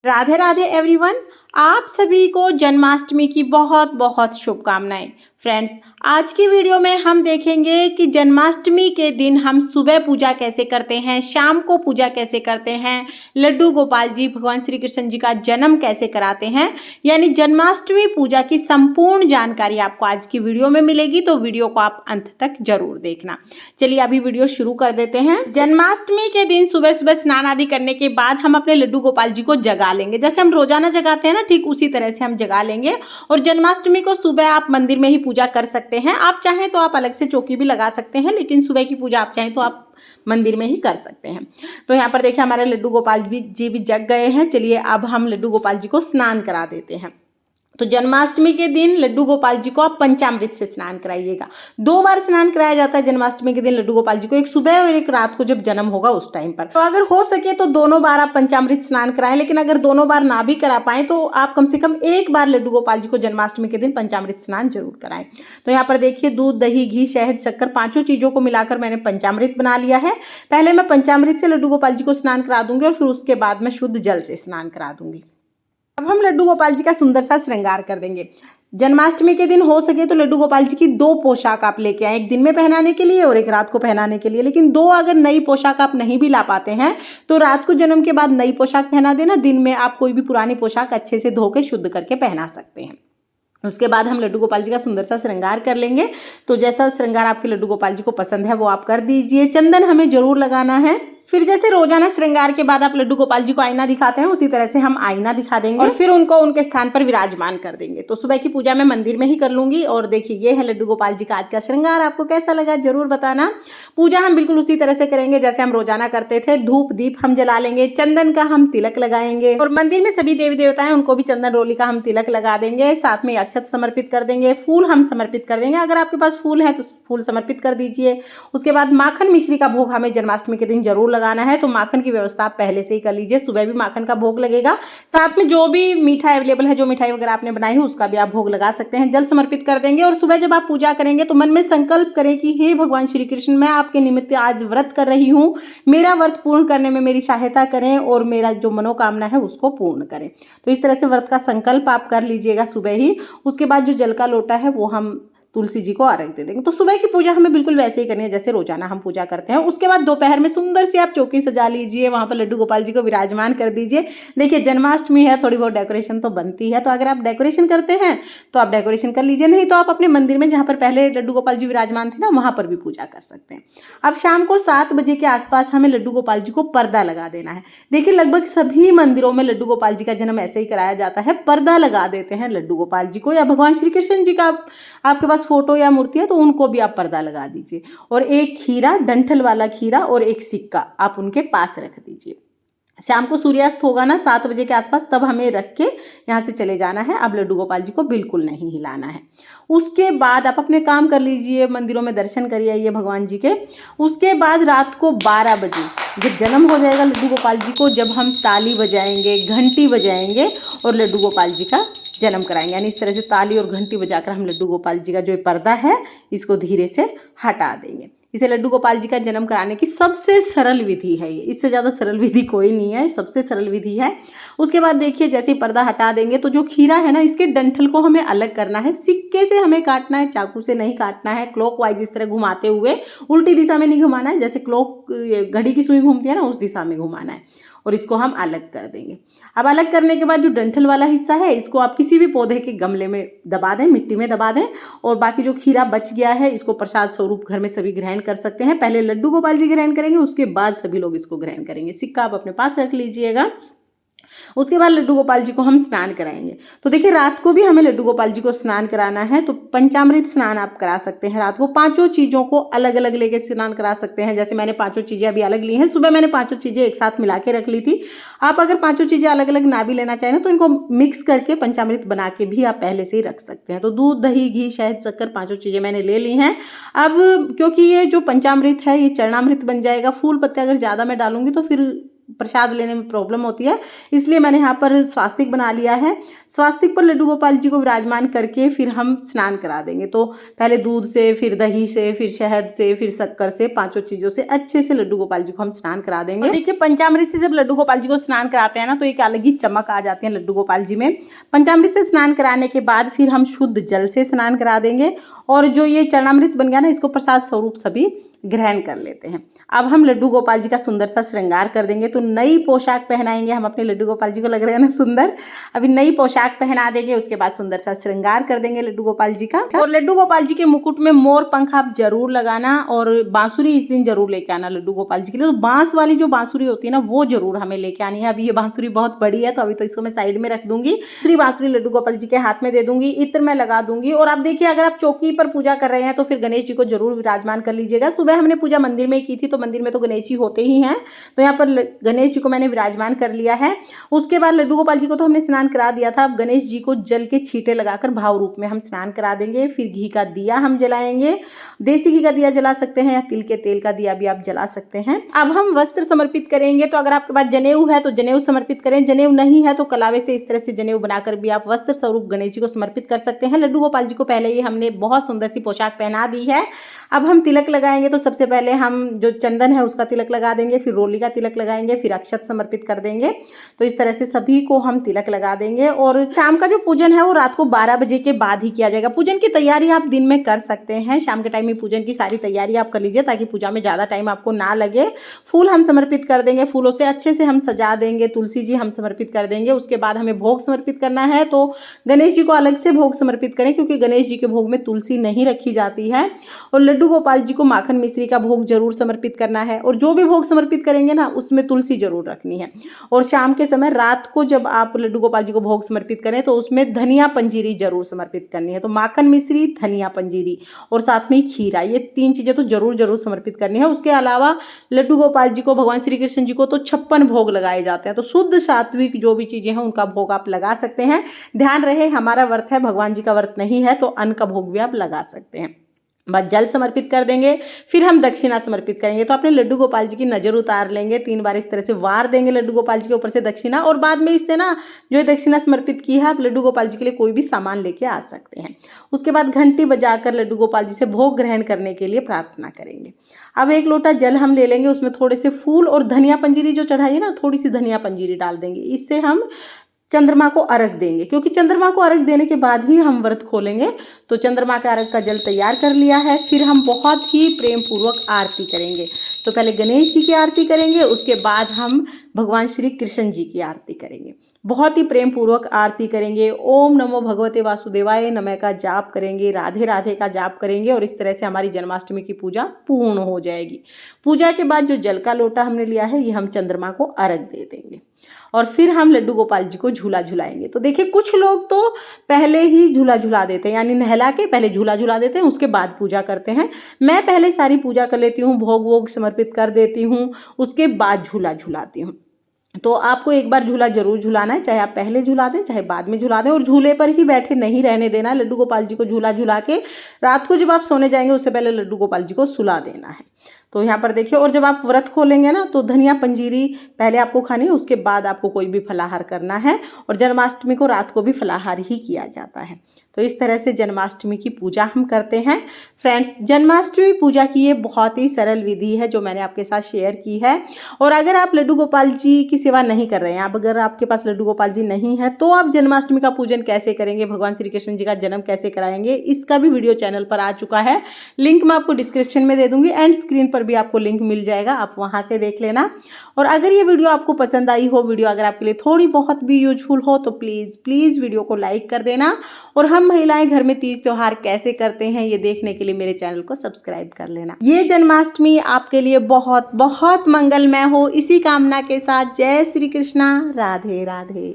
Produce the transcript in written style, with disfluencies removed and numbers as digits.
Radhe Radhe everyone. आप सभी को जन्माष्टमी की बहुत बहुत शुभकामनाएं। फ्रेंड्स, आज की वीडियो में हम देखेंगे कि जन्माष्टमी के दिन हम सुबह पूजा कैसे करते हैं, शाम को पूजा कैसे करते हैं, लड्डू गोपाल जी भगवान श्री कृष्ण जी का जन्म कैसे कराते हैं, यानी जन्माष्टमी पूजा की संपूर्ण जानकारी आपको आज की वीडियो में मिलेगी। तो वीडियो को आप अंत तक जरूर देखना। चलिए अभी वीडियो शुरू कर देते हैं। जन्माष्टमी के दिन सुबह सुबह स्नान आदि करने के बाद हम अपने लड्डू गोपाल जी को जगा लेंगे। जैसे हम रोजाना जगाते हैं ना, ठीक उसी तरह से हम जगा लेंगे। और जन्माष्टमी को सुबह आप मंदिर में ही पूजा कर सकते हैं। आप चाहें तो आप अलग से चौकी भी लगा सकते हैं, लेकिन सुबह की पूजा आप चाहें तो आप मंदिर में ही कर सकते हैं। तो यहाँ पर देखिए हमारे लड्डू गोपाल जी भी जग गए हैं। चलिए अब हम लड्डू गोपाल जी को स्नान करा देते हैं। तो जन्माष्टमी के दिन लड्डू गोपाल जी को आप पंचामृत से स्नान कराइएगा। 2 बार स्नान कराया जाता है जन्माष्टमी के दिन लड्डू गोपाल जी को, एक सुबह और एक रात को जब जन्म होगा उस टाइम पर। तो अगर हो सके तो दोनों बार आप पंचामृत स्नान कराएं, लेकिन अगर दोनों बार ना भी करा पाए तो आप कम से कम एक बार लड्डू गोपाल जी को जन्माष्टमी के दिन पंचामृत स्नान जरूर कराएं। तो यहाँ पर देखिए दूध, दही, घी, शहद, शक्कर 5 चीजों को मिलाकर मैंने पंचामृत बना लिया है। पहले मैं पंचामृत से लड्डू गोपाल जी को स्नान करा दूंगी और फिर उसके बाद मैं शुद्ध जल से स्नान करा दूंगी। अब हम लड्डू गोपाल जी का सुंदर सा श्रृंगार कर देंगे। जन्माष्टमी के दिन हो सके तो लड्डू गोपाल जी की 2 पोशाक आप लेके आए, एक दिन में पहनाने के लिए और एक रात को पहनाने के लिए। लेकिन 2 अगर नई पोशाक आप नहीं भी ला पाते हैं तो रात को जन्म के बाद नई पोशाक पहना देना। दिन में आप कोई भी पुरानी पोशाक अच्छे से धो के शुद्ध करके पहना सकते हैं। उसके बाद हम लड्डू गोपाल जी का सुंदर सा श्रृंगार कर लेंगे। तो जैसा श्रृंगार आपके लड्डू गोपाल जी को पसंद है वो आप कर दीजिए। चंदन हमें जरूर लगाना है। फिर जैसे रोजाना श्रृंगार के बाद आप लड्डू गोपाल जी को आईना दिखाते हैं, उसी तरह से हम आईना दिखा देंगे और फिर उनको उनके स्थान पर विराजमान कर देंगे। तो सुबह की पूजा मैं मंदिर में ही कर लूंगी। और देखिए ये है लड्डू गोपाल जी का आज का श्रृंगार। आपको कैसा लगा जरूर बताना। पूजा हम बिल्कुल उसी तरह से करेंगे जैसे हम रोजाना करते थे। धूप दीप हम जला लेंगे, चंदन का हम तिलक लगाएंगे और मंदिर में सभी देवी देवता हैं उनको भी चंदन रोली का हम तिलक लगा देंगे। साथ में अक्षत समर्पित कर देंगे, फूल हम समर्पित कर देंगे। अगर आपके पास फूल है तो फूल समर्पित कर दीजिए। उसके बाद माखन मिश्री का भोग हमें जन्माष्टमी के दिन जरूर लगाना है। तो माखन की व्यवस्था आप पहले से ही कर लीजिए। सुबह भी माखन का भोग लगेगा। साथ में जो भी मीठा अवेलेबल है, जो मिठाई वगैरह आपने बनाई है उसका भी आप भोग लगा सकते हैं। जल समर्पित कर देंगे और सुबह जब आप पूजा करेंगे तो मन में संकल्प करें कि हे भगवान श्री कृष्ण, मैं आपके निमित्त आज व्रत कर रही हूँ, मेरा व्रत पूर्ण करने में मेरी सहायता करें और मेरा जो मनोकामना है उसको पूर्ण करें। तो इस तरह से व्रत का संकल्प आप कर लीजिएगा सुबह ही। उसके बाद जो जल का लोटा है वो हम तुलसी जी को अर्घ दे देंगे। तो सुबह की पूजा हमें बिल्कुल वैसे ही करनी है जैसे रोजाना हम पूजा करते हैं। उसके बाद दोपहर में सुंदर से आप चौकी सजा लीजिए, वहां पर लड्डू गोपाल जी को विराजमान कर दीजिए। देखिए जन्माष्टमी है, थोड़ी बहुत डेकोरेशन तो बनती है। तो अगर आप डेकोरेशन करते हैं तो आप डेकोरेशन कर लीजिए, नहीं तो आप अपने मंदिर में जहां पर पहले लड्डू गोपाल जी विराजमान थे ना, वहां पर भी पूजा कर सकते हैं। अब शाम को 7 बजे के आसपास हमें लड्डू गोपाल जी को पर्दा लगा देना है। देखिए लगभग सभी मंदिरों में लड्डू गोपाल जी का जन्म ऐसे ही कराया जाता है, पर्दा लगा देते हैं लड्डू गोपाल जी को। या भगवान श्री कृष्ण जी का आपके पास फोटो या मूर्ति है तो उनको भी आप पर्दा लगा दीजिए। और एक खीरा, डंठल वाला खीरा और एक सिक्का आप उनके पास रख दीजिए। शाम को सूर्यास्त होगा ना 7 बजे के आसपास, तब हमें रख के यहाँ से चले जाना है। अब लड्डू गोपाल जी को बिल्कुल नहीं हिलाना है। उसके बाद आप अपने काम कर लीजिए, मंदिरों में दर्शन करिए आइए भगवान जी के। उसके बाद रात को 12 बजे जब जन्म हो जाएगा लड्डू गोपाल जी को, जब हम ताली बजाएंगे, घंटी बजाएंगे और लड्डू गोपाल जी का जन्म कराएंगे। यानी इस तरह से ताली और घंटी बजाकर हम लड्डू गोपाल जी का जो पर्दा है इसको धीरे से हटा देंगे। इसे लड्डू गोपाल जी का जन्म कराने की सबसे सरल विधि है ये। इससे ज़्यादा सरल विधि कोई नहीं है, सबसे सरल विधि है। उसके बाद देखिए जैसे ही पर्दा हटा देंगे तो जो खीरा है ना, इसके डंठल को हमें अलग करना है। सिक्के से हमें काटना है, चाकू से नहीं काटना है। क्लॉकवाइज इस तरह घुमाते हुए, उल्टी दिशा में नहीं घुमाना है। जैसे क्लॉक घड़ी की सुई घूमती है ना, उस दिशा में घुमाना है और इसको हम अलग कर देंगे। अब अलग करने के बाद जो डंठल वाला हिस्सा है इसको आप किसी भी पौधे के गमले में दबा दें, मिट्टी में दबा दें। और बाकी जो खीरा बच गया है इसको प्रसाद स्वरूप घर में सभी ग्रहण कर सकते हैं। पहले लड्डू गोपाल जी ग्रहण करेंगे, उसके बाद सभी लोग इसको ग्रहण करेंगे। सिक्का आप अपने पास रख लीजिएगा। उसके बाद लड्डू गोपाल जी को हम स्नान कराएंगे। तो देखिए रात को भी हमें लड्डू गोपाल जी को स्नान कराना है। तो पंचामृत स्नान आप करा सकते हैं। रात को 5 चीज़ों को अलग अलग लेके स्नान करा सकते हैं। जैसे मैंने 5 चीज़ें अभी अलग ली हैं, सुबह मैंने 5 चीज़ें एक साथ मिला के रख ली थी। आप अगर 5 चीज़ें अलग अलग ना भी लेना चाहें तो इनको मिक्स करके पंचामृत बना के भी आप पहले से ही रख सकते हैं। तो दूध, दही, घी, शहद, शक्कर 5 चीज़ें मैंने ले ली हैं। अब क्योंकि ये जो पंचामृत है ये चरणामृत बन जाएगा। फूल पत्ते अगर ज़्यादा मैं डालूंगी तो फिर प्रसाद लेने में प्रॉब्लम होती है, इसलिए मैंने यहाँ पर स्वास्तिक बना लिया है। स्वास्तिक पर लड्डू गोपाल जी को विराजमान करके फिर हम स्नान करा देंगे। तो पहले दूध से, फिर दही से, फिर शहद से, फिर शक्कर से, 5 चीज़ों से अच्छे से लड्डू गोपाल जी को हम स्नान करा देंगे। देखिए पंचामृत से जब लड्डू गोपाल जी को स्नान कराते हैं ना, तो एक अलग ही चमक आ जाती है लड्डू गोपाल जी में। पंचामृत से स्नान कराने के बाद फिर हम शुद्ध जल से स्नान करा देंगे और जो ये चरणामृत बन गया ना, इसको प्रसाद स्वरूप सभी ग्रहण कर लेते हैं। अब हम लड्डू गोपाल जी का सुंदर सा श्रृंगार कर देंगे। तो नई पोशाक पहनाएंगे हम अपने लड्डू गोपाल जी को, लग रहे हैं ना सुंदर। अभी नई पोशाक पहना देंगे, उसके बाद सुंदर सा श्रृंगार कर देंगे लड्डू गोपाल जी का। और लड्डू गोपाल जी के मुकुट में मोर पंख आप जरूर लगाना और बांसुरी इस दिन जरूर लेके आना लड्डू गोपाल जी के लिए। तो बांस वाली जो बांसुरी होती है ना, वो जरूर हमें लेके आनी है। अभी ये बांसुरी बहुत बड़ी है, तो अभी तो इसको मैं साइड में रख दूंगी। दूसरी बांसुरी लड्डू गोपाल जी के हाथ में दे दूंगी, इत्र मैं लगा दूंगी। और आप देखिए, अगर आप चौकी पर पूजा कर रहे हैं तो फिर गणेश जी को जरूर विराजमान कर लीजिएगा। सुबह हमने पूजा मंदिर में की थी, तो मंदिर में तो गणेश जी होते ही हैं, तो यहाँ पर गणेश जी को मैंने विराजमान कर लिया है। उसके बाद लड्डू गोपाल जी को तो हमने स्नान करा दिया था। अब गणेश जी को जल के छींटे लगाकर भाव रूप में हम स्नान करा देंगे। फिर घी का दिया हम जलाएंगे। देसी घी का दिया जला सकते हैं या तिल के तेल का दिया भी आप जला सकते हैं। अब हम वस्त्र समर्पित करेंगे। तो अगर आपके पास जनेऊ है तो जनेऊ समर्पित करें, जनेऊ नहीं है तो कलावे से इस तरह से जनेऊ बनाकर भी आप वस्त्र स्वरूप गणेश जी को समर्पित कर सकते हैं। लड्डू गोपाल जी को पहले ही हमने बहुत सुंदर सी पोशाक पहना दी है। अब हम तिलक लगाएंगे। तो सबसे पहले हम जो चंदन है उसका तिलक लगा देंगे, फिर रोली का तिलक लगाएंगे, फिर अक्षत समर्पित कर देंगे। तो इस तरह से सभी को हम तिलक लगा देंगे। और शाम का जो पूजन है वो रात को 12 बजे के बाद ही किया जाएगा। पूजन की तैयारी आप दिन में कर सकते हैं, शाम के टाइम में पूजन की सारी तैयारी आप कर लीजिए ताकि पूजा में ज़्यादा टाइम आपको ना लगे। फूल हम समर्पित कर देंगे, फूलों से अच्छे से हम सजा देंगे। तुलसी जी हम समर्पित कर देंगे। उसके बाद हमें भोग समर्पित करना है, तो गणेश जी को अलग से भोग समर्पित करें, क्योंकि गणेश जी के भोग में तुलसी नहीं रखी जाती है। और लड्डू गोपाल जी को माखन मिश्री का भोग जरूर समर्पित करना है। और जो भी भोग समर्पित करेंगे ना, उसमें तुलसी जरूर रखनी है। और शाम के समय, रात को जब आप लड्डू गोपाल जी को भोग समर्पित करें तो उसमें धनिया पंजीरी जरूर समर्पित करनी है। तो माखन मिश्री, धनिया पंजीरी और साथ में खीरा, ये 3 चीजें तो जरूर समर्पित करनी है। उसके अलावा लड्डू गोपाल जी को, भगवान श्री कृष्ण जी को तो 56 भोग लगाए जाते हैं। तो शुद्ध सात्विक जो भी चीजें हैं उनका भोग आप लगा सकते हैं। ध्यान रहे, हमारा व्रत है, भगवान जी का व्रत नहीं है, तो अन्न का भोग भी आप लगा सकते हैं। बस जल समर्पित कर देंगे, फिर हम दक्षिणा समर्पित करेंगे। तो अपने लड्डू गोपाल जी की नज़र उतार लेंगे, 3 बार इस तरह से वार देंगे लड्डू गोपाल जी के ऊपर से दक्षिणा। और बाद में इससे ना जो दक्षिणा समर्पित की है, आप लड्डू गोपाल जी के लिए कोई भी सामान लेके आ सकते हैं। उसके बाद घंटी बजाकर लड्डू गोपाल जी से भोग ग्रहण करने के लिए प्रार्थना करेंगे। अब 1 लोटा जल हम ले लेंगे, उसमें थोड़े से फूल और धनिया पंजीरी जो चढ़ाई ना, थोड़ी सी धनिया पंजीरी डाल देंगे। इससे हम चंद्रमा को अर्घ देंगे, क्योंकि चंद्रमा को अर्घ देने के बाद ही हम व्रत खोलेंगे। तो चंद्रमा के अर्घ का जल तैयार कर लिया है। फिर हम बहुत ही प्रेम पूर्वक आरती करेंगे। तो पहले गणेश जी की आरती करेंगे, उसके बाद हम भगवान श्री कृष्ण जी की आरती करेंगे। बहुत ही प्रेम पूर्वक आरती करेंगे। ओम नमो भगवते वासुदेवाय नमः का जाप करेंगे, राधे राधे का जाप करेंगे। और इस तरह से हमारी जन्माष्टमी की पूजा पूर्ण हो जाएगी। पूजा के बाद जो जल का लोटा हमने लिया है, ये हम चंद्रमा को अर्घ दे देंगे। और फिर हम लड्डू गोपाल जी को झूला झुलाएंगे। तो देखिए, कुछ लोग तो पहले ही झूला झुला देते हैं, यानी नहला के पहले झूला झुला देते हैं, उसके बाद पूजा करते हैं। मैं पहले सारी पूजा कर लेती हूँ, भोग वोग समर्पित कर देती हूँ, उसके बाद झूला झुलाती हूँ। तो आपको एक बार झूला जरूर झुलाना है, चाहे आप पहले झुला दें चाहे बाद में झुला दें। और झूले पर ही बैठे नहीं रहने देना है। लड्डू गोपाल जी को झूला झुला के रात को जब आप सोने जाएंगे उससे पहले लड्डू गोपाल जी को सुला देना है। तो यहाँ पर देखिए, और जब आप व्रत खोलेंगे ना, तो धनिया पंजीरी पहले आपको खानी है, उसके बाद आपको कोई भी फलाहार करना है। और जन्माष्टमी को रात को भी फलाहार ही किया जाता है। तो इस तरह से जन्माष्टमी की पूजा हम करते हैं। फ्रेंड्स, जन्माष्टमी पूजा की ये बहुत ही सरल विधि है जो मैंने आपके साथ शेयर की है। और अगर आप लड्डू गोपाल जी की सेवा नहीं कर रहे हैं, अगर आपके पास लड्डू गोपाल जी नहीं है, तो आप जन्माष्टमी का पूजन कैसे करेंगे, भगवान श्री कृष्ण जी का जन्म कैसे कराएंगे, इसका भी वीडियो चैनल पर आ चुका है। लिंक मैं आपको डिस्क्रिप्शन में दे दूंगी, एंड स्क्रीन पर भी आपको लिंक मिल जाएगा, आप वहां से देख लेना। और अगर ये वीडियो आपको पसंद आई हो, वीडियो अगर आपके लिए थोड़ी बहुत भी यूजफुल हो, तो प्लीज़ वीडियो को लाइक कर देना। और हम महिलाएं घर में तीज त्योहार कैसे करते हैं, ये देखने के लिए मेरे चैनल को सब्सक्राइब कर लेना। ये जन्माष्टमी आपके लिए बहुत बहुत मंगलमय हो, इसी कामना के साथ जय श्री कृष्णा, राधे राधे।